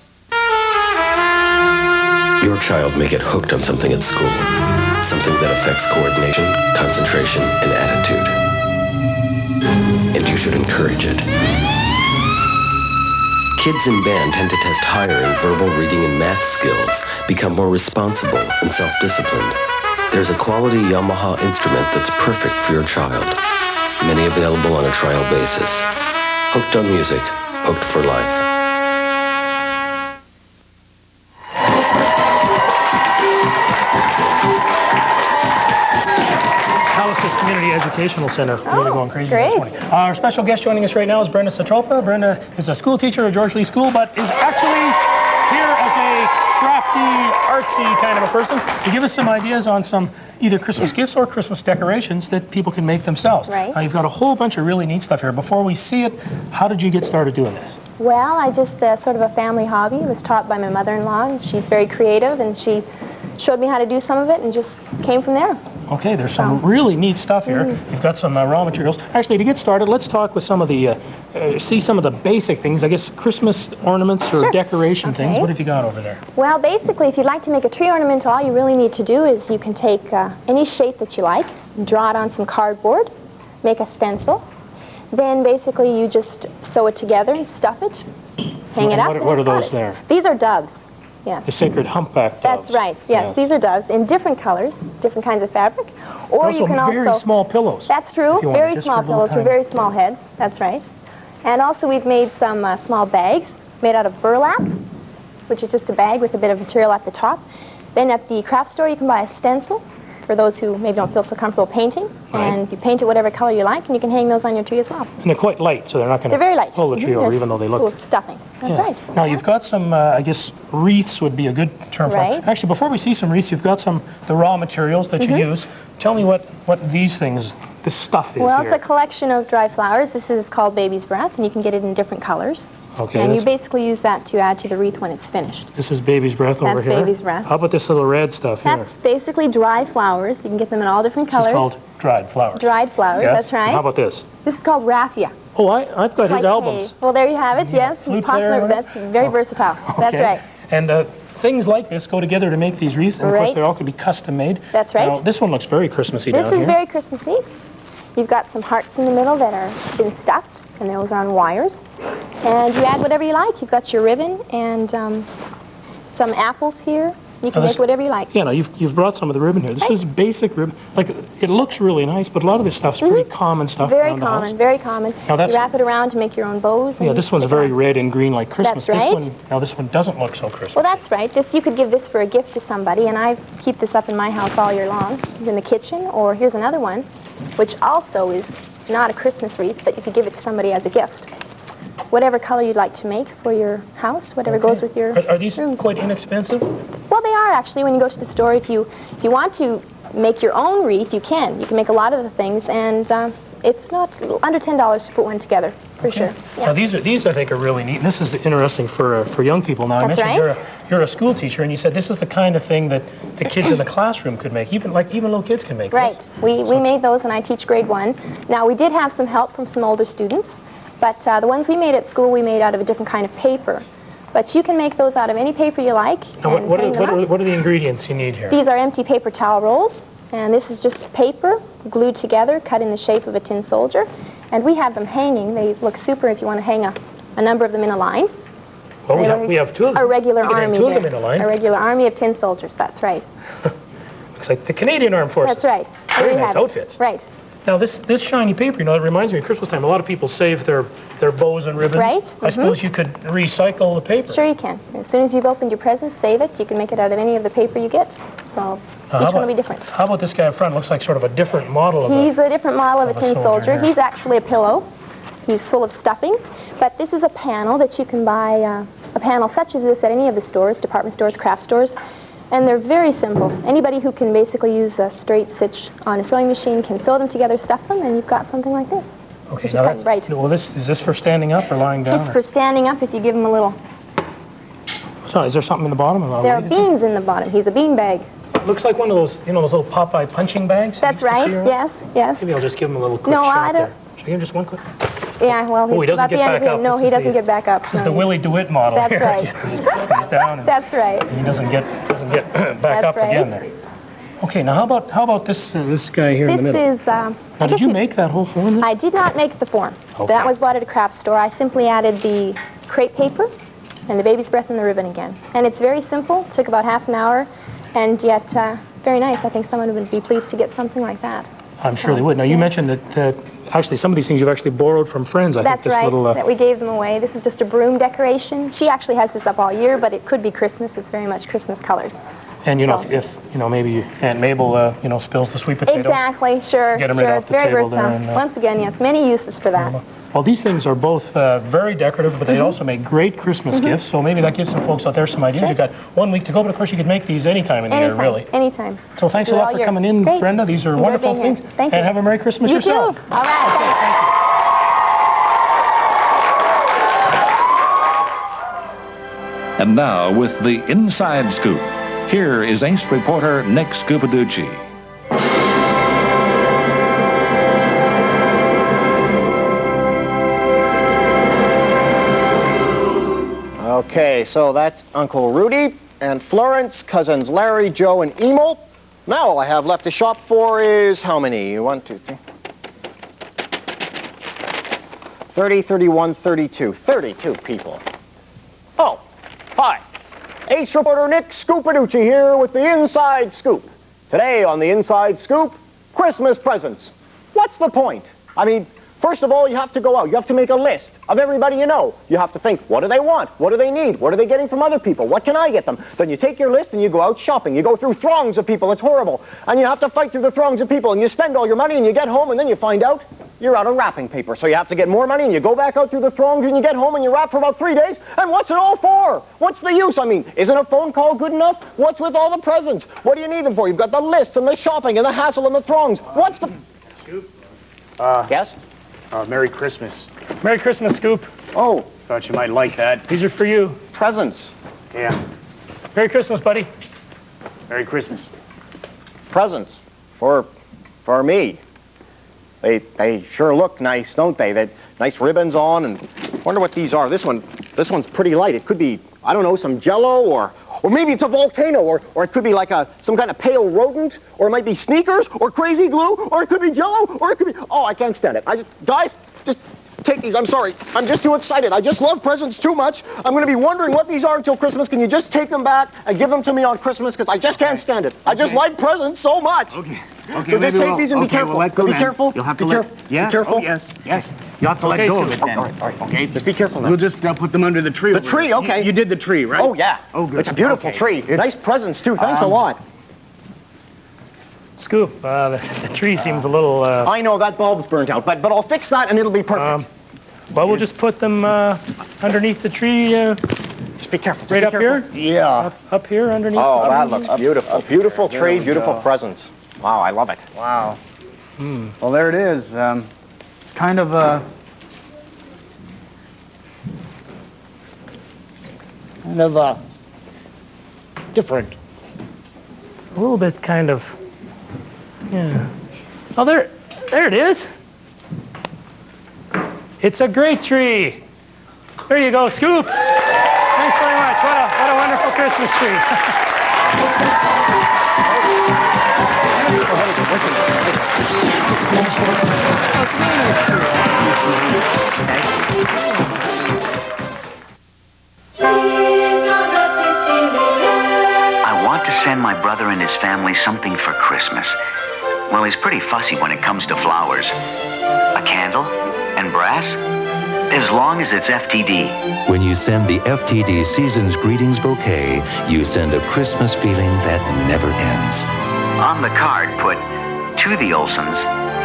Your child may get hooked on something at school. Something that affects coordination, concentration, and attitude. and you should encourage it. Kids in band tend to test higher in verbal, reading, and math skills, become more responsible and self-disciplined. There's a quality Yamaha instrument that's perfect for your child. Many available on a trial basis. Hooked on music, hooked for life. Community Educational Center. Really going crazy great. this morning. Our special guest joining us right now is Brenda Satropa. Brenda is a school teacher at George Lee School, but is actually here as a crafty, artsy kind of a person to give us some ideas on some either Christmas gifts or Christmas decorations that people can make themselves. Right. Now, you've got a whole bunch of really neat stuff here. Before we see it, how did you get started doing this? Well, I just sort of a family hobby. It was taught by my mother-in-law, and she's very creative, and she showed me how to do some of it and just came from there. Okay, there's some really neat stuff here. You've got some raw materials. Actually, to get started, let's talk with some of the, see some of the basic things, I guess Christmas ornaments or decoration things. What have you got over there? Well, basically, if you'd like to make a tree ornament, all you really need to do is you can take any shape that you like, draw it on some cardboard, make a stencil. Then basically you just sew it together and stuff it, hang it up. What are those there? These are doves. Yes. The sacred humpback doves. That's right. Yes, these are doves in different colors, different kinds of fabric. Or you can also very small pillows. That's true. Very small pillows for very small heads. That's right. And also we've made some small bags made out of burlap, which is just a bag with a bit of material at the top. Then at the craft store you can buy a stencil for those who maybe don't feel so comfortable painting. And you paint it whatever color you like, and you can hang those on your tree as well. And they're quite light, so they're not going to pull the tree over, even though they look... Full of stuffing. That's right. Now, you've got some, I guess, wreaths would be a good term for it. Actually, before we see some wreaths, you've got the raw materials that you use. Tell me what these things, this stuff is Well, here. it's a collection of dried flowers. This is called baby's breath, and you can get it in different colors. Okay. And you basically use that to add to the wreath when it's finished. This is baby's breath over here. That's baby's breath. How about this little red stuff here? That's basically dry flowers. You can get them in all different colors. This is called dried flowers. Dried flowers, Yes. that's right. And how about this? This is called raffia. Oh, I've got his albums. Well, there you have it, yes. flute Popular, player? that's very versatile. That's right. And things like this go together to make these wreaths, and of course they all could be custom made. That's right. Now, this one looks very Christmassy down here. This is very Christmassy. You've got some hearts in the middle that are been stuffed, and those are on wires. And you add whatever you like. You've got your ribbon and some apples here. You can make whatever you like. Yeah, no, you've brought some of the ribbon here. This is basic ribbon. Like, it looks really nice, but a lot of this stuff's pretty common stuff around the house. Very common. Now You wrap it around to make your own bows. Yeah, this one's very red and green like Christmas. That's right. This one doesn't look so Christmas. Well, that's right. You could give this for a gift to somebody, and I keep this up in my house all year long, in the kitchen. Or here's another one, which also is not a Christmas wreath, but you could give it to somebody as a gift. Whatever color you'd like to make for your house, whatever goes with your Are these rooms. quite inexpensive? Well, they are actually. When you go to the store, if you want to make your own wreath, you can. You can make a lot of the things, and it's not under $10 to put one together, for sure. Now these I think are really neat. And this is interesting for young people. Now That's I mentioned you're a school teacher, and you said this is the kind of thing that the kids in the classroom could make. Even little kids can make. Right. We made those, and I teach grade 1. Now we did have some help from some older students, but the ones we made at school we made out of a different kind of paper. But you can make those out of any paper you like. Now, what are the ingredients you need here? These are empty paper towel rolls, and this is just paper glued together, cut in the shape of a tin soldier. And we have them hanging. They look super if you want to hang a number of them in a line. Well, we have two of them. A regular army two of them in a line. A regular army of tin soldiers, that's right. Looks like the Canadian Armed Forces. That's right. Very nice outfits. Right. Now this shiny paper, that reminds me of Christmas time. A lot of people save their bows and ribbons. Right. I suppose you could recycle the paper. Sure you can. As soon as you've opened your present, save it. You can make it out of any of the paper you get. So each one will be different. How about this guy up front? Looks like sort of a different model of He's a different model of a tin soldier. He's actually a pillow. He's full of stuffing. But this is a panel that you can buy, a panel such as this at any of the stores, department stores, craft stores. And they're very simple. Anybody who can basically use a straight stitch on a sewing machine can sew them together, stuff them, and you've got something like this. Okay, now that's right. Well, is this for standing up or lying down? It's for standing up if you give him a little. So, is there something in the bottom? There are beans in the bottom. He's a bean bag. Looks like one of those, those little Popeye punching bags. That's right. Yes, yes. Maybe I'll just give him a little quick shot there. Should I give him just one quick? Yeah, well, he doesn't get back up. No, he doesn't get back up. This is the Willie DeWitt model. That's right. He's down. And that's right. He doesn't get back up again there. Okay, now how about this this guy here in the middle? This is. Now, did you make that whole form? I did not make the form. Okay. That was bought at a craft store. I simply added the crepe paper and the baby's breath and the ribbon again. And it's very simple. Took about half an hour, and yet very nice. I think someone would be pleased to get something like that. I'm sure they would. Now, you mentioned that actually some of these things you've actually borrowed from friends. I That's think this right, little, that we gave them away. This is just a broom decoration. She actually has this up all year, but it could be Christmas. It's very much Christmas colors. And you know, if you know, maybe Aunt Mabel you know, spills the sweet potatoes. Exactly, sure, Get them sure. right It's off the very table versatile. there and, Once again, yes, many uses for that. Well, these things are both very decorative, but they also make great Christmas gifts. So maybe that gives some folks out there some ideas. Sure. You've got 1 week to go, but of course you could make these anytime in the year, really. Anytime. So thanks a Do it lot all for year. coming in, Great. Brenda. These are Enjoy wonderful being here. things. Thank you. And have a Merry Christmas You yourself. too. All right, thanks. And now, with the Inside Scoop, here is Ace reporter Nick Scupaducci. Okay, so that's Uncle Rudy and Florence, cousins Larry, Joe, and Emil. Now all I have left to shop for is how many? 1, 2, 3. 30, 31, 32. 32 people. Oh, hi. Ace reporter Nick Scupaducci here with the Inside Scoop. Today on the Inside Scoop, Christmas presents. What's the point? I mean, first of all, you have to go out. You have to make a list of everybody you know. You have to think, what do they want? What do they need? What are they getting from other people? What can I get them? Then you take your list and you go out shopping. You go through throngs of people. It's horrible. And you have to fight through the throngs of people. And you spend all your money and you get home and then you find out you're out of wrapping paper. So you have to get more money and you go back out through the throngs and you get home and you wrap for about 3 days. And what's it all for? What's the use? I mean, isn't a phone call good enough? What's with all the presents? What do you need them for? You've got the lists and the shopping and the hassle and the throngs. What's the... Scoop? Yes? Merry Christmas. Merry Christmas, Scoop. Oh. Thought you might like that. These are for you. Presents. Yeah. Merry Christmas, buddy. Merry Christmas. Presents. For me. They sure look nice, don't they? They nice ribbons on, and wonder what these are. This one's pretty light. It could be, I don't know, some Jell-O, or maybe it's a volcano, or it could be like some kind of pale rodent, or it might be sneakers, or crazy glue, or it could be Jell-O, or it could be, oh, I can't stand it. Guys, just take these. I'm sorry. I'm just too excited. I just love presents too much. I'm going to be wondering what these are until Christmas. Can you just take them back and give them to me on Christmas? Because I just can't stand it. I just like presents so much. Okay. So just take these and be careful. We'll be careful. You'll have to Be careful. Oh, yes. You have to let go of it then. All right. Okay, just be careful now. We'll just put them under the tree. The tree, okay. You did the tree, right? Oh, yeah. Oh, good. It's a beautiful tree. Nice presents, too. Thanks a lot. Scoop, the tree seems a little... I know, that bulb's burnt out, but I'll fix that and it'll be perfect. Well, we'll just put them underneath the tree. Just be careful. Right up here? Yeah. Up here underneath. Oh, that looks beautiful. Beautiful tree, beautiful presents. Wow, I love it. Wow. Well, there it is. It's kind of different. It's a little bit kind of, yeah. Oh, there it is. It's a great tree. There you go, Scoop. Thanks very much. What a wonderful Christmas tree. I want to send my brother and his family something for Christmas. Well, he's pretty fussy when it comes to flowers. A candle and brass? As long as it's FTD. When you send the FTD Season's Greetings bouquet, you send a Christmas feeling that never ends. On the card, put, to the Olsons,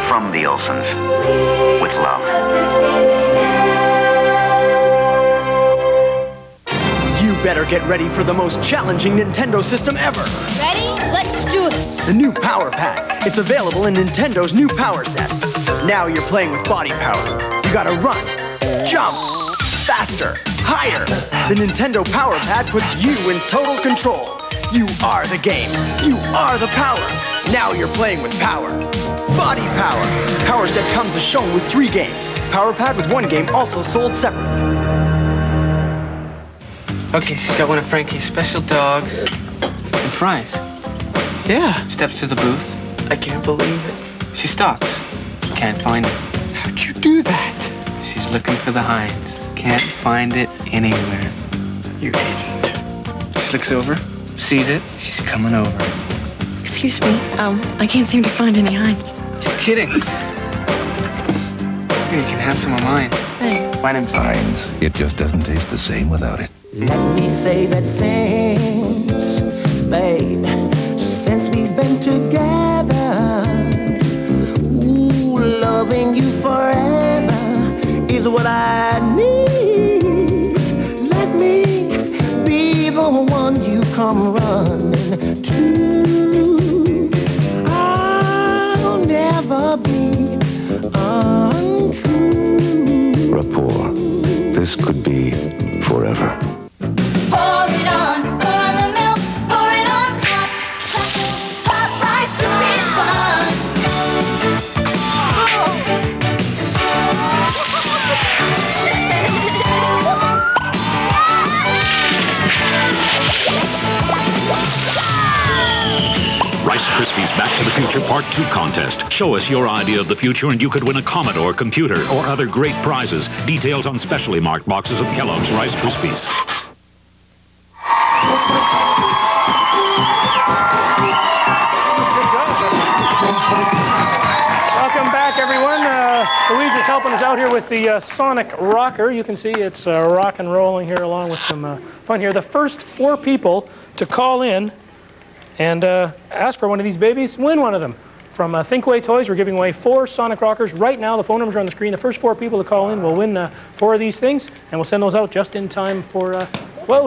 from the Olsons, with love. You better get ready for the most challenging Nintendo system ever. Ready? Let's do this. The new Power Pack. It's available in Nintendo's new Power Set. Now you're playing with body power. You gotta run, jump, faster, higher. The Nintendo Power Pad puts you in total control. You are the game. You are the power. Now you're playing with power. Body power. Power Set comes as shown with 3 games. Power Pad with 1 game also sold separately. Okay, she's got one of Frankie's special dogs and fries. Yeah. Steps to the booth. I can't believe it. She stops. Can't find it. How'd you do that? She's looking for the Heinz. Can't find it anywhere. You didn't. She looks over, sees it. She's coming over. Excuse me, I can't seem to find any Heinz. You're kidding. Here, you can have some of mine. Thanks. My name's Heinz. It just doesn't taste the same without it. Let me say that since, babe, since we've been together, ooh, loving you forever is what I need. Let me be the one you come running to. I'll never be untrue. Rapport. This could be forever. Pour it on the milk, pour it on hot chocolate, hot rice, sweet Rice Krispies Back to the Future Part 2 contest. Show us your idea of the future and you could win a Commodore computer or other great prizes. Details on specially marked boxes of Kellogg's Rice Krispies. Welcome back, everyone. Louise is helping us out here with the Sonic Rocker. You can see it's rock and rolling here along with some fun here. The first 4 people to call in and ask for one of these babies win one of them. From Thinkway Toys, we're giving away 4 Sonic Rockers. Right now, the phone numbers are on the screen. The first 4 people to call in will win 4 of these things, and we'll send those out just in time for,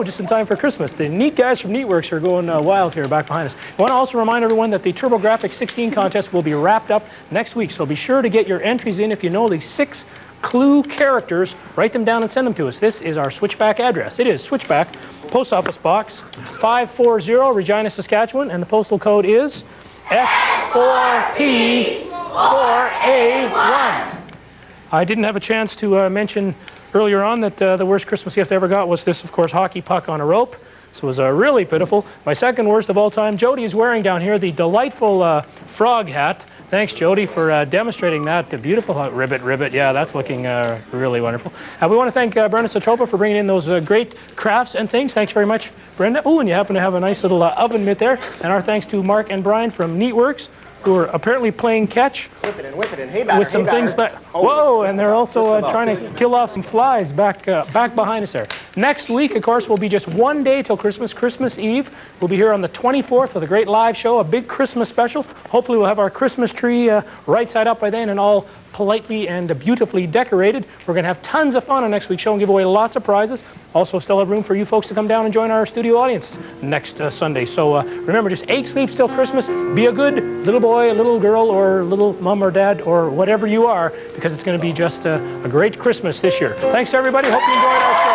just in time for Christmas. The neat guys from Neatworks are going wild here back behind us. I want to also remind everyone that the TurboGrafx 16 contest will be wrapped up next week, so be sure to get your entries in if you know the 6 clue characters. Write them down and send them to us. This is our Switchback address. It is Switchback, Post Office Box 540, Regina, Saskatchewan, and the postal code is S4P4A1. I didn't have a chance to mention earlier on that the worst Christmas gift I ever got was this, of course, hockey puck on a rope. This was really pitiful. My second worst of all time, Jody is wearing down here the delightful frog hat. Thanks, Jody, for demonstrating that. Beautiful ribbit. Yeah, that's looking really wonderful. We want to thank Brenda Satropa for bringing in those great crafts and things. Thanks very much, Brenda. Oh, and you happen to have a nice little oven mitt there. And our thanks to Mark and Brian from Neatworks, who are apparently playing catch. Whip it and hay batter, with some things back. Whoa, and they're also trying to kill off some flies back behind us there. Next week, of course, will be just one day till Christmas, Christmas Eve. We'll be here on the 24th with a great live show, a big Christmas special. Hopefully we'll have our Christmas tree right side up by then and all politely and beautifully decorated. We're going to have tons of fun on next week's show and give away lots of prizes. Also still have room for you folks to come down and join our studio audience next Sunday. So remember, just 8 sleeps till Christmas. Be a good little boy, a little girl, or little mom or dad, or whatever you are, because it's going to be just a great Christmas this year. Thanks, everybody. Hope you enjoyed our show.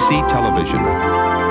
ABC television.